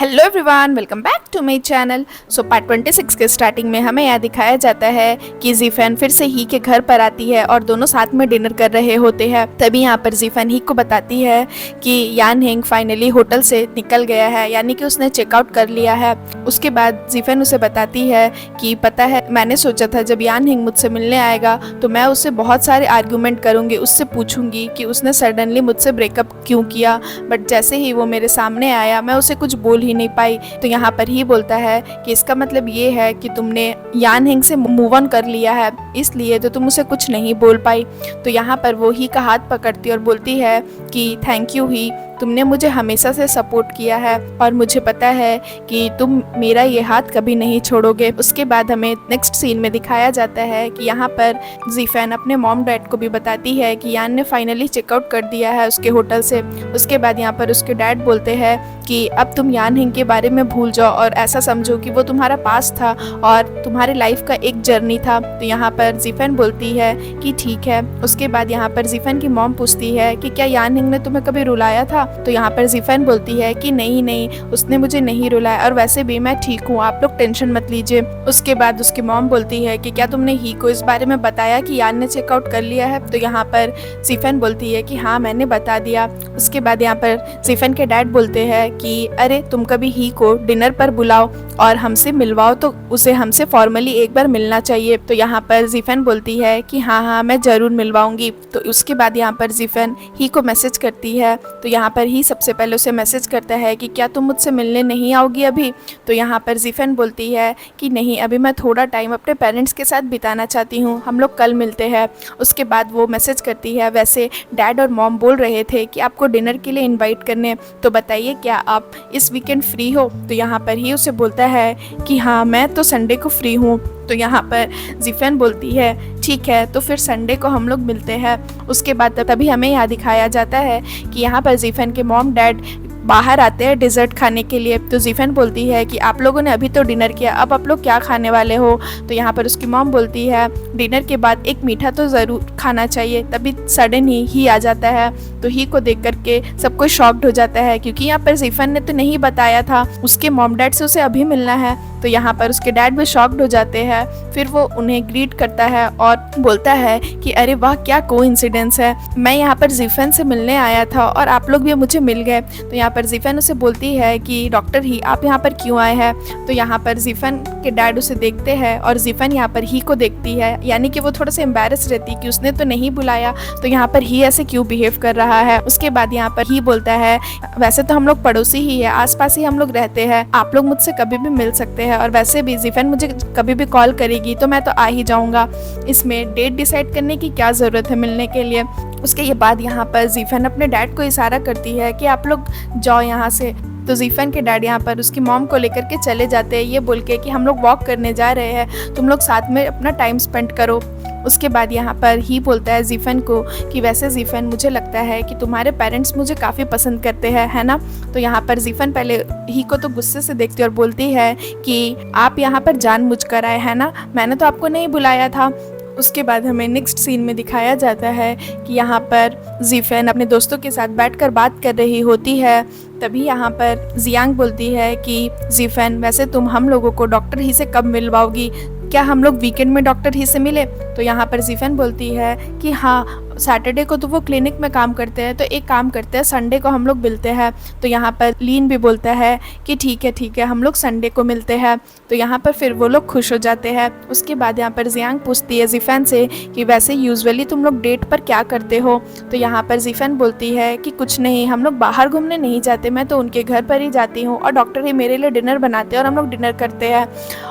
Hello everyone, welcome back to my channel. So part 26 के starting में हमें यह दिखाया जाता है कि जीफन फिर से ही के घर पर आती है और दोनों साथ में डिनर कर रहे होते हैं। तभी यहाँ पर जीफन ही को बताती है कि यान हेंग फाइनली होटल से निकल गया है, यानी कि उसने चेकआउट कर लिया है। उसके बाद जीफन उसे बताती है कि पता है, मैंने सोचा था जब यान हेंग मुझसे मिलने आएगा तो मैं उससे बहुत सारे आर्गूमेंट करूँगी, उससे पूछूंगी कि उसने सडनली मुझसे ब्रेकअप क्यों किया। बट जैसे ही वो मेरे सामने आया मैं उसे कुछ बोल ही नहीं पाई। तो यहाँ पर ही बोलता है कि इसका मतलब ये है कि तुमने यान हेंग से मूव ऑन कर लिया है, इसलिए तो तुम उसे कुछ नहीं बोल पाई। तो यहाँ पर वो ही का हाथ पकड़ती और बोलती है कि थैंक यू ही, तुमने मुझे हमेशा से सपोर्ट किया है और मुझे पता है कि तुम मेरा ये हाथ कभी नहीं छोड़ोगे। उसके बाद हमें नेक्स्ट सीन में दिखाया जाता है कि यहाँ पर जीफन अपने मॉम डैड को भी बताती है कि यान ने फाइनली चेकआउट कर दिया है उसके होटल से। उसके बाद यहाँ पर उसके डैड बोलते हैं कि अब तुम यान हेंग के बारे में भूल जाओ और ऐसा समझो कि वो तुम्हारा पास था और तुम्हारी लाइफ का एक जर्नी था। तो यहाँ पर जीफन बोलती है कि ठीक है। उसके बाद यहाँ पर जीफन की मॉम पूछती है कि क्या यान हेंग ने तुम्हें कभी रुलाया था। तो यहाँ पर जीफन बोलती है कि नहीं, उसने मुझे नहीं रुलाया और वैसे भी मैं ठीक हूँ, आप लोग टेंशन मत लीजिए। उसके बाद उसकी मॉम बोलती है कि क्या तुमने ही को इस बारे में बताया कि यान ने चेकआउट कर लिया है। तो यहाँ पर जीफन बोलती है कि हाँ, मैंने बता दिया। उसके बाद यहाँ पर जीफन के डैड बोलते हैं कि अरे तुम कभी ही को डिनर पर बुलाओ और हमसे मिलवाओ, तो उसे हमसे फॉर्मली एक बार मिलना चाहिए। तो यहाँ पर जीफन बोलती है कि हाँ, मैं जरूर मिलवाऊंगी। तो उसके बाद यहाँ पर जीफन ही को मैसेज करती है। तो यहाँ पर ही सबसे पहले उसे मैसेज करता है कि क्या तुम मुझसे मिलने नहीं आओगी अभी। तो यहाँ पर जीफन बोलती है कि नहीं, अभी मैं थोड़ा टाइम अपने पेरेंट्स के साथ बिताना चाहती हूँ, हम लोग कल मिलते हैं। उसके बाद वो मैसेज करती है, वैसे डैड और मॉम बोल रहे थे कि आपको डिनर के लिए इनवाइट करने, तो बताइए क्या आप इस वीकेंड फ्री हो। तो यहाँ पर ही उसे बोलता है कि हाँ, मैं तो संडे को फ्री हूँ। तो यहाँ पर जीफन बोलती है ठीक है, तो फिर संडे को हम लोग मिलते हैं। उसके बाद तभी हमें यहाँ दिखाया जाता है कि यहाँ पर जीफन के मॉम डैड बाहर आते हैं डिज़र्ट खाने के लिए। तो जीफन बोलती है कि आप लोगों ने अभी तो डिनर किया, अब आप लोग क्या खाने वाले हो। तो यहाँ पर उसकी मॉम बोलती है डिनर के बाद एक मीठा तो ज़रूर खाना चाहिए। तभी सडन ही आ जाता है। तो ही को देख करके सब कोई शॉक्ड हो जाता है, क्योंकि यहाँ पर जीफन ने तो नहीं बताया था उसके मॉम डैड से उसे अभी मिलना है। तो यहाँ पर उसके डैड भी शॉक्ड हो जाते हैं। फिर वो उन्हें ग्रीट करता है और बोलता है कि अरे वाह, क्या कोइंसिडेंस है, मैं यहाँ पर जीफन से मिलने आया था और आप लोग भी मुझे मिल गए। तो यहाँ पर जीफन उसे बोलती है कि डॉक्टर ही, आप यहाँ पर क्यों आए हैं। तो यहाँ पर जीफन के डैड उसे देखते हैं और जीफन यहाँ पर ही को देखती है, यानी कि वो थोड़ा सा एम्बैरस रहती कि उसने तो नहीं बुलाया, तो यहाँ पर ही ऐसे क्यों बिहेव कर रहा है। उसके बाद यहाँ पर ही बोलता है वैसे तो हम लोग पड़ोसी ही है, आसपास ही हम लोग रहते हैं, आप लोग मुझसे कभी भी मिल सकते हैं और वैसे भी जीफन मुझे कभी भी कॉल करेगी तो मैं तो आ ही जाऊंगा, इसमें डेट डिसाइड करने की क्या ज़रूरत है मिलने के लिए। उसके बाद यहाँ पर जीफन अपने डैड को इशारा करती है कि आप लोग जाओ यहाँ से। तो जीफन के डैड यहाँ पर उसकी मॉम को लेकर के चले जाते हैं, ये बोल के कि हम लोग वॉक करने जा रहे हैं, तुम लोग साथ में अपना टाइम स्पेंड करो। उसके बाद यहाँ पर ही बोलता है जीफन को कि वैसे जीफन, मुझे लगता है कि तुम्हारे पेरेंट्स मुझे काफ़ी पसंद करते हैं, है ना। तो यहाँ पर जीफन पहले ही को तो गुस्से से देखती और बोलती है कि आप यहाँ पर जानबूझकर आए हैं ना, मैंने तो आपको नहीं बुलाया था। उसके बाद हमें नेक्स्ट सीन में दिखाया जाता है कि यहाँ पर जीफन अपने दोस्तों के साथ बैठकर बात कर रही होती है। तभी यहाँ पर जियांग बोलती है कि जीफन, वैसे तुम हम लोगों को डॉक्टर ही से कब मिलवाओगी, क्या हम लोग वीकेंड में डॉक्टर ही से मिले। तो यहाँ पर जीफन बोलती है कि हाँ, सैटरडे को तो वो क्लिनिक में काम करते हैं, तो एक काम करते हैं संडे को हम लोग मिलते हैं। तो यहाँ पर लीन भी बोलता है कि ठीक है, हम लोग संडे को मिलते हैं। तो यहाँ पर फिर वो लोग खुश हो जाते हैं। उसके बाद यहाँ पर जियांग पूछती है जीफन से कि वैसे यूजुअली तुम लोग डेट पर क्या करते हो। तो यहाँ पर जीफन बोलती है कि कुछ नहीं, हम लोग बाहर घूमने नहीं जाते, मैं तो उनके घर पर ही जाती हूँ और डॉक्टर ही मेरे लिए डिनर बनाते हैं और हम लोग डिनर करते हैं,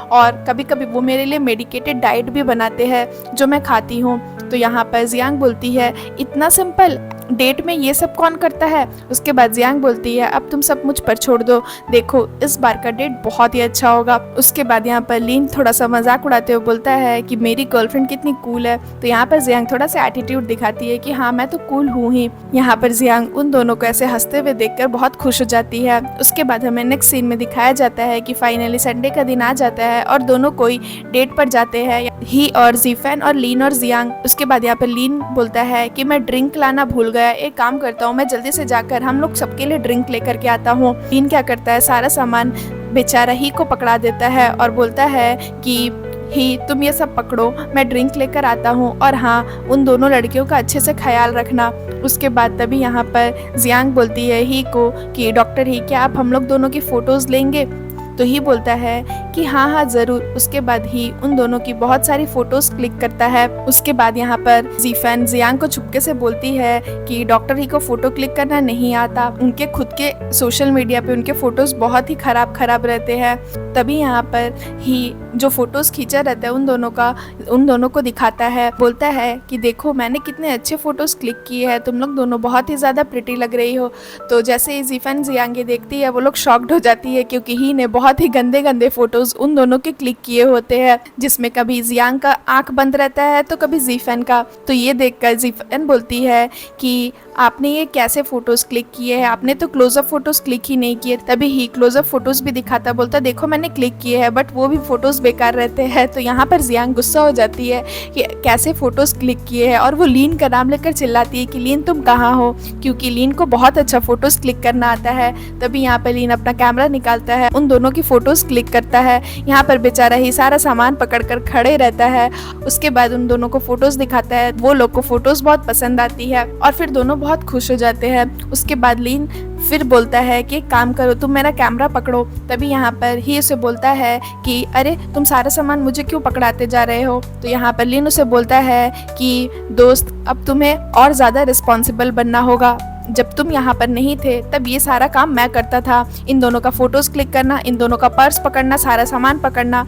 और कभी कभी वो मेरे लिए मेडिकेटेड डाइट भी बनाते हैं जो मैं खाती हूँ। तो यहाँ पर जियांग बोलती है इतना सिंपल, डेट में ये सब कौन करता है। उसके बाद जियांग बोलती है अब तुम सब मुझ पर छोड़ दो, देखो इस बार का डेट बहुत ही अच्छा होगा। उसके बाद यहाँ पर लीन थोड़ा सा मजाक उड़ाते हुए बोलता है कि मेरी गर्लफ्रेंड कितनी कूल है। तो यहाँ पर जियांग थोड़ा सा एटीट्यूड दिखाती है कि हाँ, मैं तो कूल हूँ ही। यहाँ पर जियांग उन दोनों को ऐसे हंसते हुए देखकर बहुत खुश हो जाती है। उसके बाद हमें नेक्स्ट सीन में दिखाया जाता है कि फाइनली संडे का दिन आ जाता है और दोनों कोई डेट पर जाते हैं। ही और जीफन और लीन और जियांग। उसके बाद यहाँ पर लीन बोलता है कि मैं ड्रिंक लाना भूल गया, एक काम करता हूँ मैं जल्दी से जाकर हम लोग सबके लिए ड्रिंक लेकर के आता हूँ। लीन क्या करता है, सारा सामान बेचारा ही को पकड़ा देता है और बोलता है कि ही तुम ये सब पकड़ो, मैं ड्रिंक लेकर आता हूँ, और हाँ उन दोनों लड़कियों का अच्छे से ख्याल रखना। उसके बाद तभी यहाँ पर जियांग बोलती है ही को कि डॉक्टर ही, क्या आप हम लोग दोनों की फ़ोटोज़ लेंगे? तो ही बोलता है कि हाँ हाँ ज़रूर। उसके बाद ही उन दोनों की बहुत सारी फ़ोटोज़ क्लिक करता है। उसके बाद यहाँ पर जीफन जियांग को चुपके से बोलती है कि डॉक्टर ही को फ़ोटो क्लिक करना नहीं आता, उनके खुद के सोशल मीडिया पे उनके फ़ोटोज़ बहुत ही ख़राब रहते हैं। तभी यहाँ पर ही जो फ़ोटोज़ खींचा रहता है उन दोनों को दिखाता है, बोलता है कि देखो मैंने कितने अच्छे फ़ोटोज़ क्लिक किए हैं, तुम लोग दोनों बहुत ही ज़्यादा प्रिटी लग रही हो। तो जैसे ही जीफन जियांग ये देखती है वो लोग शॉक्ड हो जाती है, क्योंकि ही ने बहुत ही गंदे फ़ोटोज़ उन दोनों के क्लिक किए होते हैं, जिसमें कभी जियांग का आँख बंद रहता है तो कभी जीफन का। तो ये देखकर जीफन बोलती है कि आपने ये कैसे फ़ोटोज़ क्लिक किए हैं, आपने तो क्लोजअप फ़ोटोज़ क्लिक ही नहीं किए। तभी ही क्लोजअप फ़ोटोज़ भी दिखाता, बोलता देखो मैंने क्लिक किए हैं बट वो भी फ़ोटोज़ बेकार रहते हैं। तो यहाँ पर जियांग गुस्सा हो जाती है कि कैसे फ़ोटोज़ क्लिक किए हैं, और वो लीन का नाम लेकर चिल्लाती है कि लीन तुम कहाँ हो, क्योंकि लीन को बहुत अच्छा फ़ोटोज़ क्लिक करना आता है। तभी यहाँ पर लीन अपना कैमरा निकालता है, उन दोनों की फ़ोटोज़ क्लिक करता है। यहाँ पर बेचारा ही सारा सामान पकड़ कर खड़े रहता है। उसके बाद उन दोनों को फ़ोटोज़ दिखाता है, वो लोग को फ़ोटोज़ बहुत पसंद आती है और फिर दोनों बहुत खुश हो जाते हैं। उसके बाद लीन फिर बोलता है कि एक काम करो, तुम मेरा कैमरा पकड़ो। तभी यहाँ पर ही उसे बोलता है कि अरे तुम सारा सामान मुझे क्यों पकड़ाते जा रहे हो। तो यहाँ पर लीन उसे बोलता है कि दोस्त अब तुम्हें और ज़्यादा रिस्पॉन्सिबल बनना होगा, जब तुम यहाँ पर नहीं थे तब ये सारा काम मैं करता था, इन दोनों का फ़ोटोज़ क्लिक करना, इन दोनों का पर्स पकड़ना, सारा सामान पकड़ना।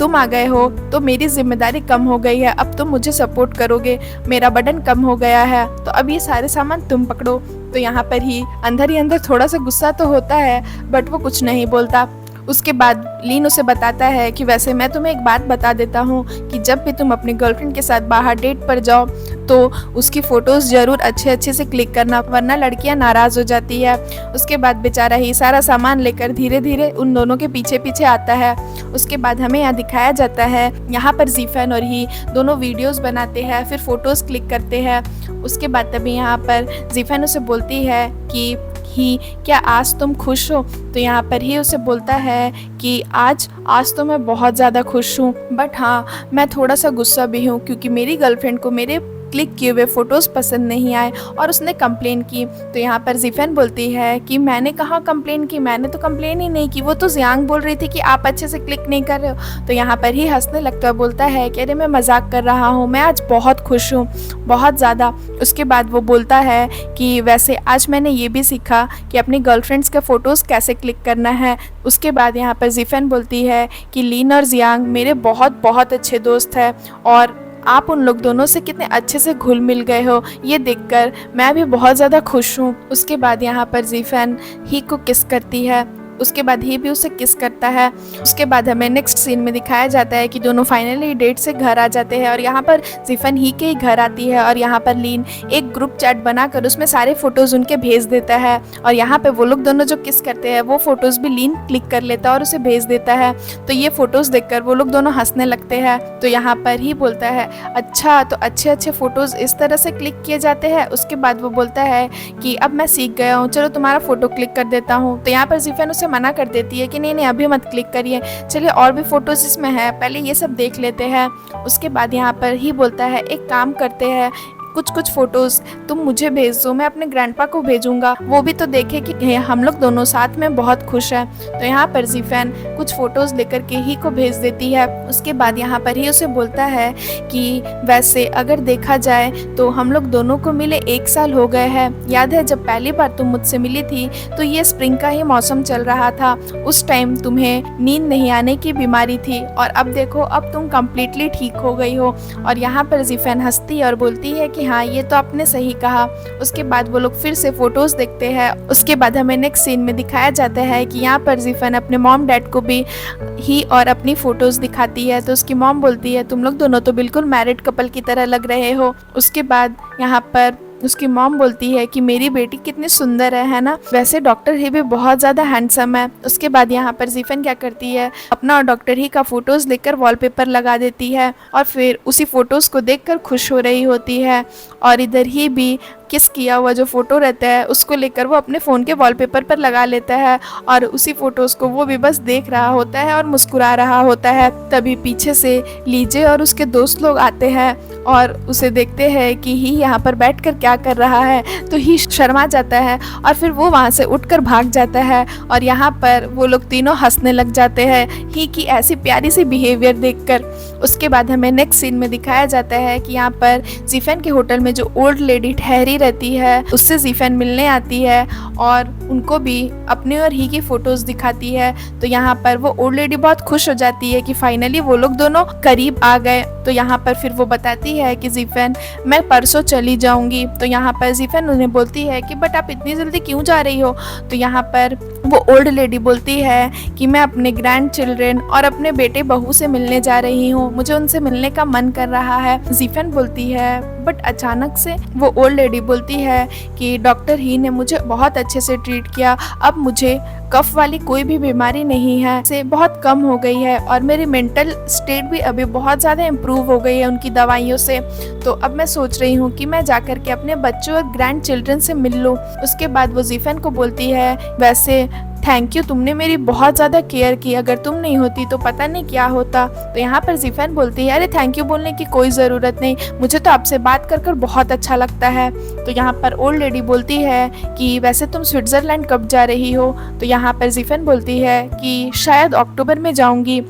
तुम आ गए हो तो मेरी जिम्मेदारी कम हो गई है, अब तुम मुझे सपोर्ट करोगे, मेरा बर्डन कम हो गया है, तो अब ये सारे सामान तुम पकड़ो। तो यहाँ पर ही अंदर थोड़ा सा गुस्सा तो होता है बट वो कुछ नहीं बोलता। उसके बाद लीन उसे बताता है कि वैसे मैं तुम्हें एक बात बता देता हूँ कि जब भी तुम अपनी गर्लफ्रेंड के साथ बाहर डेट पर जाओ तो उसकी फ़ोटोज़ ज़रूर अच्छे से क्लिक करना, वरना लड़कियाँ नाराज़ हो जाती है। उसके बाद बेचारा ही सारा सामान लेकर धीरे धीरे उन दोनों के पीछे आता है। उसके बाद हमें यहाँ दिखाया जाता है, यहाँ पर जीफन और ही दोनों वीडियोज़ बनाते हैं, फिर फ़ोटोज़ क्लिक करते हैं। उसके बाद तभी यहाँ पर जीफन उसे बोलती है कि ही क्या आज तुम खुश हो। तो यहाँ पर ही उसे बोलता है कि आज तो मैं बहुत ज़्यादा खुश हूँ, बट हाँ मैं थोड़ा सा गुस्सा भी हूँ क्योंकि मेरी गर्लफ्रेंड को मेरे क्लिक किए हुए फ़ोटोज़ पसंद नहीं आए और उसने कंप्लेन की। तो यहाँ पर जीफन बोलती है कि मैंने कहाँ कंप्लेन की, मैंने तो कंप्लेन ही नहीं की, वो तो जियांग बोल रही थी कि आप अच्छे से क्लिक नहीं कर रहे हो। तो यहाँ पर ही हंसने लगता है, बोलता है कि अरे मैं मजाक कर रहा हूँ, मैं आज बहुत खुश हूँ, बहुत ज़्यादा। उसके बाद वो बोलता है कि वैसे आज मैंने ये भी सीखा कि अपनी गर्लफ्रेंड्स के फ़ोटोज़ कैसे क्लिक करना है। उसके बाद यहाँ पर जीफन बोलती है कि लीन और जियांग मेरे बहुत अच्छे दोस्त हैं और आप उन लोग दोनों से कितने अच्छे से घुल मिल गए हो, ये देखकर मैं भी बहुत ज़्यादा खुश हूँ। उसके बाद यहाँ पर जीफन ही को किस करती है, उसके बाद ही भी उसे किस करता है। उसके बाद हमें नेक्स्ट सीन में दिखाया जाता है कि दोनों फाइनली डेट से घर आ जाते हैं और यहाँ पर जीफन ही के ही घर आती है और यहाँ पर लीन एक ग्रुप चैट बनाकर उसमें सारे फ़ोटोज़ उनके भेज देता है और यहाँ पे वो लोग दोनों जो किस करते हैं वो फ़ोटोज़ भी लीन क्लिक कर लेता है और उसे भेज देता है। तो ये फ़ोटोज़ देखकर वो लोग दोनों हंसने लगते हैं। तो यहाँ पर ही बोलता है अच्छा तो अच्छे फ़ोटोज़ इस तरह से क्लिक किए जाते हैं। उसके बाद वो बोलता है कि अब मैं सीख गया हूँ, चलो तुम्हारा फ़ोटो क्लिक कर देता हूँ। तो यहाँ पर जीफन उसे मना कर देती है कि नहीं अभी मत क्लिक करिए, चलिए और भी फ़ोटोज़ इसमें है, पहले ये सब देख लेते हैं। उसके बाद यहाँ पर ही बोलता है एक काम करते हैं, कुछ फ़ोटोज़ तुम मुझे भेज दो, मैं अपने ग्रैंडपा को भेजूंगा, वो भी तो देखे कि हम लोग दोनों साथ में बहुत खुश हैं। तो यहाँ पर जीफन कुछ फ़ोटोज़ लेकर के ही को भेज देती है। उसके बाद यहाँ पर ही उसे बोलता है कि वैसे अगर देखा जाए तो हम लोग दोनों को मिले 1 साल हो गए हैं। याद है जब पहली बार तुम मुझसे मिली थी तो ये स्प्रिंग का ही मौसम चल रहा था, उस टाइम तुम्हें नींद नहीं आने की बीमारी थी और अब देखो अब तुम कम्प्लीटली ठीक हो गई हो। और यहाँ पर जीफन हंसती और बोलती है कि हाँ ये तो आपने सही कहा। उसके बाद वो लोग फिर से फ़ोटोज़ देखते हैं। उसके बाद हमें नेक्स्ट सीन में दिखाया जाता है कि यहाँ पर जीफन अपने मॉम डैड को भी ही और अपनी फ़ोटोज़ दिखाती है। तो उसकी मॉम बोलती है तुम लोग दोनों तो बिल्कुल मैरिड कपल की तरह लग रहे हो। उसके बाद यहाँ पर उसकी मॉम बोलती है कि मेरी बेटी कितनी सुंदर है ना, वैसे डॉक्टर ही भी बहुत ज़्यादा हैंडसम है। उसके बाद यहाँ पर जीफन क्या करती है, अपना और डॉक्टर ही का फोटोज़ लेकर वॉलपेपर लगा देती है और फिर उसी फोटोज़ को देखकर खुश हो रही होती है। और इधर ही भी किस किया हुआ जो फोटो रहता है उसको लेकर वो अपने फ़ोन के वॉलपेपर पर लगा लेता है और उसी फोटोज़ को वो भी बस देख रहा होता है और मुस्कुरा रहा होता है। तभी पीछे से लीजे और उसके दोस्त लोग आते हैं और उसे देखते हैं कि ही यहाँ पर बैठकर क्या कर रहा है, तो ही शर्मा जाता है और फिर वो वहाँ से उठकर भाग जाता है। और यहाँ पर वो लोग तीनों हंसने लग जाते हैं ही की ऐसी प्यारी सी बिहेवियर देखकर। उसके बाद हमें नेक्स्ट सीन में दिखाया जाता है कि यहाँ पर जीफन के होटल में जो ओल्ड लेडी ठहरी रहती है उससे जीफन मिलने आती है और उनको भी अपने और ही की फोटोज दिखाती है। तो यहाँ पर वो ओल्ड लेडी बहुत खुश हो जाती है कि फाइनली वो लोग दोनों करीब आ गए। तो यहाँ पर फिर वो बताती है कि जीफन मैं परसों चली जाऊंगी। तो यहाँ पर जीफन उन्हें बोलती है कि बट आप इतनी जल्दी क्यों जा रही हो। तो यहाँ पर वो ओल्ड लेडी बोलती है कि मैं अपने ग्रैंड चिल्ड्रन और अपने बेटे बहू से मिलने जा रही हूँ, मुझे उनसे मिलने का मन कर रहा है। जीफन बोलती है बट अचानक से। वो ओल्ड लेडी बोलती है कि डॉक्टर ही ने मुझे बहुत अच्छे से ट्रीट किया, अब मुझे कफ वाली कोई भी बीमारी नहीं है, से बहुत कम हो गई है और मेरी मेंटल स्टेट भी अभी बहुत ज़्यादा इम्प्रूव हो गई है उनकी दवाइयों से। तो अब मैं सोच रही हूँ कि मैं जाकर के अपने बच्चों और ग्रैंड चिल्ड्रन से मिल लूँ। उसके बाद वो जीफन को बोलती है वैसे थैंक यू, तुमने मेरी बहुत ज़्यादा केयर की, अगर तुम नहीं होती तो पता नहीं क्या होता। तो यहाँ पर जीफन बोलती है अरे थैंक यू बोलने की कोई ज़रूरत नहीं, मुझे तो आपसे बात कर कर बहुत अच्छा लगता है। तो यहाँ पर ओल्ड लेडी बोलती है कि वैसे तुम स्विट्ज़रलैंड कब जा रही हो। तो यहाँ पर जीफन बोलती है कि शायद अक्टूबर में जाऊँगी।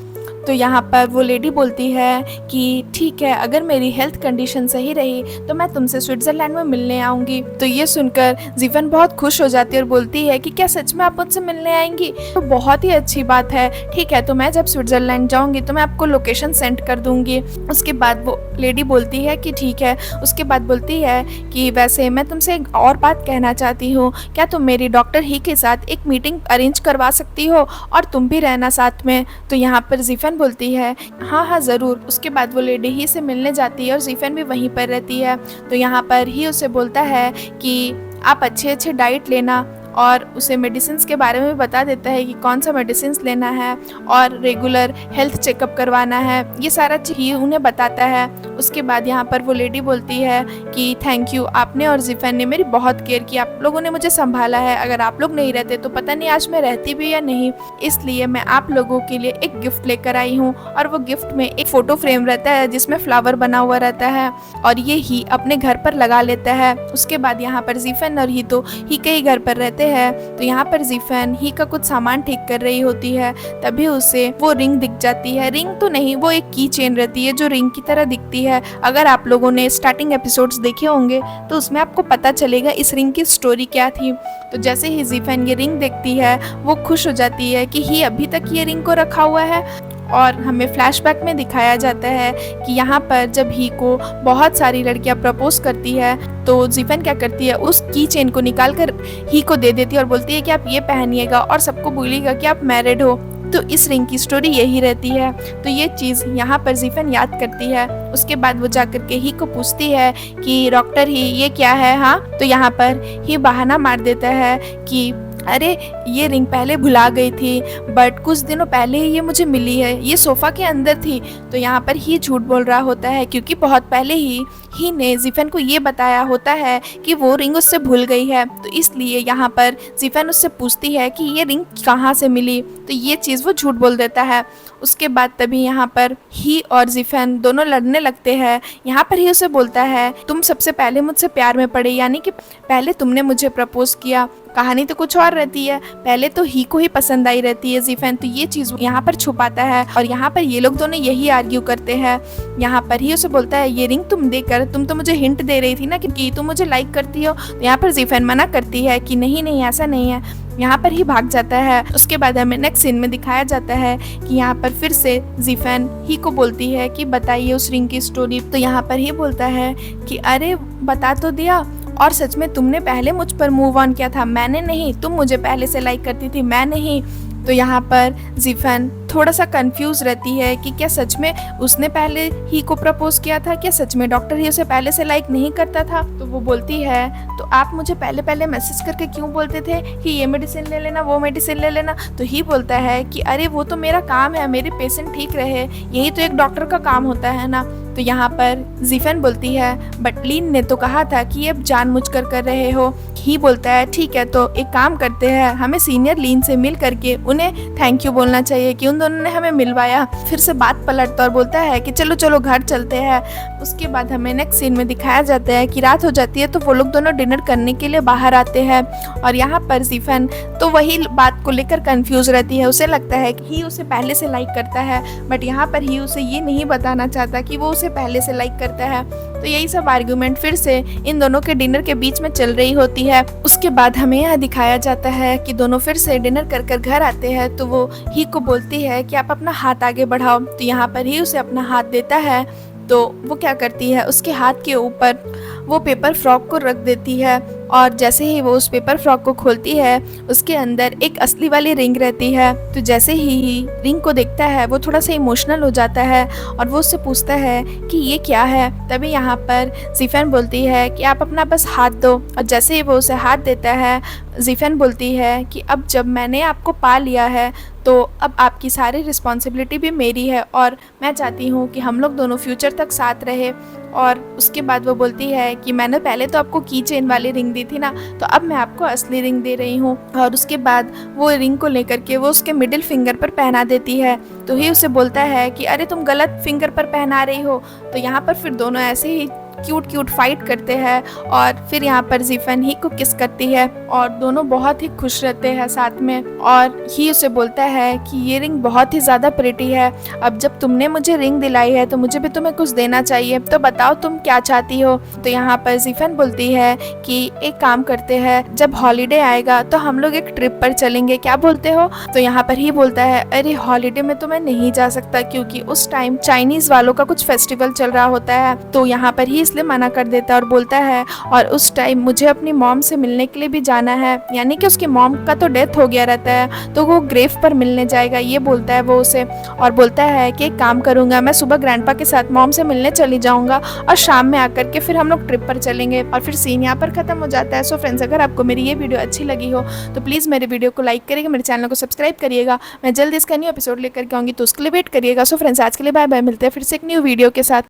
तो यहाँ पर वो लेडी बोलती है कि ठीक है, अगर मेरी हेल्थ कंडीशन सही रही तो मैं तुमसे स्विट्ज़रलैंड में मिलने आऊँगी। तो ये सुनकर जीवन बहुत खुश हो जाती है और बोलती है कि क्या सच में आप मुझसे मिलने आएंगी, तो बहुत ही अच्छी बात है। ठीक है, तो मैं जब स्विट्ज़रलैंड जाऊँगी तो मैं आपको लोकेशन सेंड कर दूँगी। उसके बाद वो लेडी बोलती है कि ठीक है। उसके बाद बोलती है कि वैसे मैं तुमसे एक और बात कहना चाहती हूँ, क्या तुम मेरी डॉक्टर ही के साथ एक मीटिंग अरेंज करवा सकती हो और तुम भी रहना साथ में। तो यहाँ पर जीफन बोलती है हाँ हाँ ज़रूर। उसके बाद वो लेडी ही से मिलने जाती है और जीफन भी वहीं पर रहती है। तो यहाँ पर ही उसे बोलता है कि आप अच्छे अच्छे डाइट लेना और उसे मेडिसिन के बारे में बता देता है कि कौन सा मेडिसिन लेना है और रेगुलर हेल्थ चेकअप करवाना है, ये सारा चीज़ ही उन्हें बताता है। उसके बाद यहाँ पर वो लेडी बोलती है कि थैंक यू, आपने और जीफन ने मेरी बहुत केयर की, आप लोगों ने मुझे संभाला है, अगर आप लोग नहीं रहते तो पता नहीं आज मैं रहती भी या नहीं। इसलिए मैं आप लोगों के लिए एक गिफ्ट लेकर आई हूँ और वो गिफ्ट में एक फ़ोटो फ्रेम रहता है जिसमें फ्लावर बना हुआ रहता है और ये ही अपने घर पर लगा लेता है। उसके बाद यहाँ पर जीफन और ही तो ही के ही घर पर रहते है। तो यहाँ पर जीफन ही का कुछ सामान ठीक कर रही होती है, तभी उसे वो रिंग दिख जाती है। रिंग तो नहीं, वो एक की चेन रहती है जो रिंग की तरह दिखती है। अगर आप लोगों ने स्टार्टिंग एपिसोड्स देखे होंगे तो उसमें आपको पता चलेगा इस रिंग की स्टोरी क्या थी। तो जैसे ही जीफन ये रिंग देखती है वो खुश हो जाती है कि ही अभी तक ये रिंग को रखा हुआ है। और हमें फ्लैशबैक में दिखाया जाता है कि यहाँ पर जब ही को बहुत सारी लड़कियाँ प्रपोज करती है तो जीफन क्या करती है, उस की चेन को निकाल कर ही को दे देती है और बोलती है कि आप ये पहनिएगा और सबको बोलिएगा कि आप मैरिड हो। तो इस रिंग की स्टोरी यही रहती है। तो ये चीज़ यहाँ पर जीफन याद करती है। उसके बाद वो जाकर के ही को पूछती है कि डॉक्टर ही ये क्या है। हाँ, तो यहाँ पर ही बहाना मार देता है कि अरे ये रिंग पहले भुला गई थी, बट कुछ दिनों पहले ही ये मुझे मिली है, ये सोफ़ा के अंदर थी। तो यहाँ पर ही झूठ बोल रहा होता है क्योंकि बहुत पहले ही ने जीफन को ये बताया होता है कि वो रिंग उससे भूल गई है। तो इसलिए यहाँ पर जीफन उससे पूछती है कि ये रिंग कहाँ से मिली, तो ये चीज़ वो झूठ बोल देता है। उसके बाद तभी यहाँ पर ही और जीफन दोनों लड़ने लगते हैं। यहाँ पर ही उसे बोलता है तुम सबसे पहले मुझसे प्यार में पड़े, यानी कि पहले तुमने मुझे प्रपोज किया। कहानी तो कुछ और रहती है, पहले तो ही को ही पसंद आई रहती है जीफन, तो ये चीज़ यहाँ पर छुपाता है और यहाँ पर ये लोग दोनों यही आर्ग्यू करते हैं। यहाँ पर ही उसे बोलता है ये रिंग तुम देकर, तुम तो मुझे हिंट दे रही थी ना कि तुम मुझे लाइक करती हो। तो यहाँ पर जीफन मना करती है कि नहीं नहीं ऐसा नहीं है, यहाँ पर ही भाग जाता है। उसके बाद हमें नेक्स्ट सीन में दिखाया जाता है कि यहाँ पर फिर से जीफन ही को बोलती है कि बताइए उस रिंग की स्टोरी। तो यहाँ पर ही बोलता है कि अरे बता तो दिया, और सच में तुमने पहले मुझ पर मूव ऑन किया था, मैंने नहीं। तुम मुझे पहले से लाइक करती थी, मैं नहीं। तो यहाँ पर जीफन थोड़ा सा कंफ्यूज रहती है कि क्या सच में उसने पहले ही को प्रपोज किया था, क्या सच में डॉक्टर ही उसे पहले से लाइक नहीं करता था। तो वो बोलती है तो आप मुझे पहले पहले मैसेज करके क्यों बोलते थे कि ये मेडिसिन ले लेना, वो मेडिसिन ले लेना। तो ही बोलता है कि अरे वो तो मेरा काम है, मेरे पेशेंट ठीक रहे, यही तो एक डॉक्टर का काम होता है ना। तो यहाँ पर जीफन बोलती है बट लीन ने तो कहा था कि ये जानबूझ कर रहे हो। ही बोलता है ठीक है तो एक काम करते हैं, हमें सीनियर लीन से मिल करके उन्हें थैंक यू बोलना चाहिए कि उन दोनों ने हमें मिलवाया। फिर से बात पलटता और बोलता है कि चलो चलो घर चलते हैं। उसके बाद हमें नेक्स्ट सीन में दिखाया जाता है कि रात हो जाती है तो वो लोग दोनों डिनर करने के लिए बाहर आते हैं और यहाँ पर जीफन तो वही बात को लेकर कंफ्यूज रहती है। उसे लगता है कि ही उसे पहले से लाइक करता है बट यहाँ पर ही उसे ये नहीं बताना चाहता कि वो उसे पहले से लाइक करता है। तो यही सब आर्गुमेंट फिर से इन दोनों के डिनर के बीच में चल रही होती है। उसके बाद हमें यह दिखाया जाता है कि दोनों फिर से डिनर कर घर आते हैं तो वो ही को बोलती है कि आप अपना हाथ आगे बढ़ाओ। तो यहाँ पर ही उसे अपना हाथ देता है तो वो क्या करती है उसके हाथ के ऊपर वो पेपर फ्रॉक को रख देती है और जैसे ही वो उस पेपर फ्रॉक को खोलती है उसके अंदर एक असली वाली रिंग रहती है। तो जैसे ही रिंग को देखता है वो थोड़ा सा इमोशनल हो जाता है और वो उससे पूछता है कि ये क्या है। तभी यहाँ पर जीफन बोलती है कि आप अपना बस हाथ दो और जैसे ही वो उसे हाथ देता है जीफन बोलती है कि अब जब मैंने आपको पा लिया है तो अब आपकी सारी रिस्पॉन्सिबिलिटी भी मेरी है और मैं चाहती हूँ कि हम लोग दोनों फ्यूचर तक साथ रहे। और उसके बाद वो बोलती है कि मैंने पहले तो आपको की चेन वाली रिंग दी थी ना, तो अब मैं आपको असली रिंग दे रही हूँ। और उसके बाद वो रिंग को लेकर के वो उसके मिडिल फिंगर पर पहना देती है। तो ही उसे बोलता है कि अरे तुम गलत फिंगर पर पहना रही हो। तो यहाँ पर फिर दोनों ऐसे ही क्यूट फाइट करते हैं और फिर यहाँ पर जीफन ही को किस करती है और दोनों बहुत ही खुश रहते हैं साथ में। और ही उसे बोलता है कि ये रिंग बहुत ही ज़्यादा प्रिटी है, अब जब तुमने मुझे रिंग दिलाई है तो मुझे भी तुम्हें कुछ देना चाहिए, तो बताओ तुम क्या चाहती हो। तो यहाँ पर जीफन बोलती है कि एक काम करते हैं, जब हॉलीडे आएगा तो हम लोग एक ट्रिप पर चलेंगे, क्या बोलते हो। तो यहाँ पर ही बोलता है अरे हॉलीडे में तो मैं नहीं जा सकता क्योंकि उस टाइम चाइनीज वालों का कुछ फेस्टिवल चल रहा होता है। तो यहाँ पर ही इसलिए मना कर देता है और बोलता है और उस टाइम मुझे अपनी मॉम से मिलने के लिए भी जाना है, यानी कि उसकी मॉम का तो डेथ हो गया रहता है तो वो ग्रेव पर मिलने जाएगा, ये बोलता है वो उसे। और बोलता है कि एक काम करूंगा, मैं सुबह ग्रैंडपा के साथ मॉम से मिलने चली जाऊंगा और शाम में आकर के फिर हम लोग ट्रिप पर चलेंगे। और फिर सीन यहाँ पर खत्म हो जाता है। सो फ्रेंड्स, अगर आपको मेरी ये वीडियो अच्छी लगी हो तो प्लीज़ मेरे वीडियो को लाइक करिएगा, मेरे चैनल को सब्सक्राइब करिएगा। मैं जल्दी इसका न्यू एपिसोड लेकर के आऊँगी तो उसके लिए वेट करिएगा। सो फ्रेंड्स, आज के लिए बाय बाय, मिलते हैं फिर से एक न्यू वीडियो के साथ।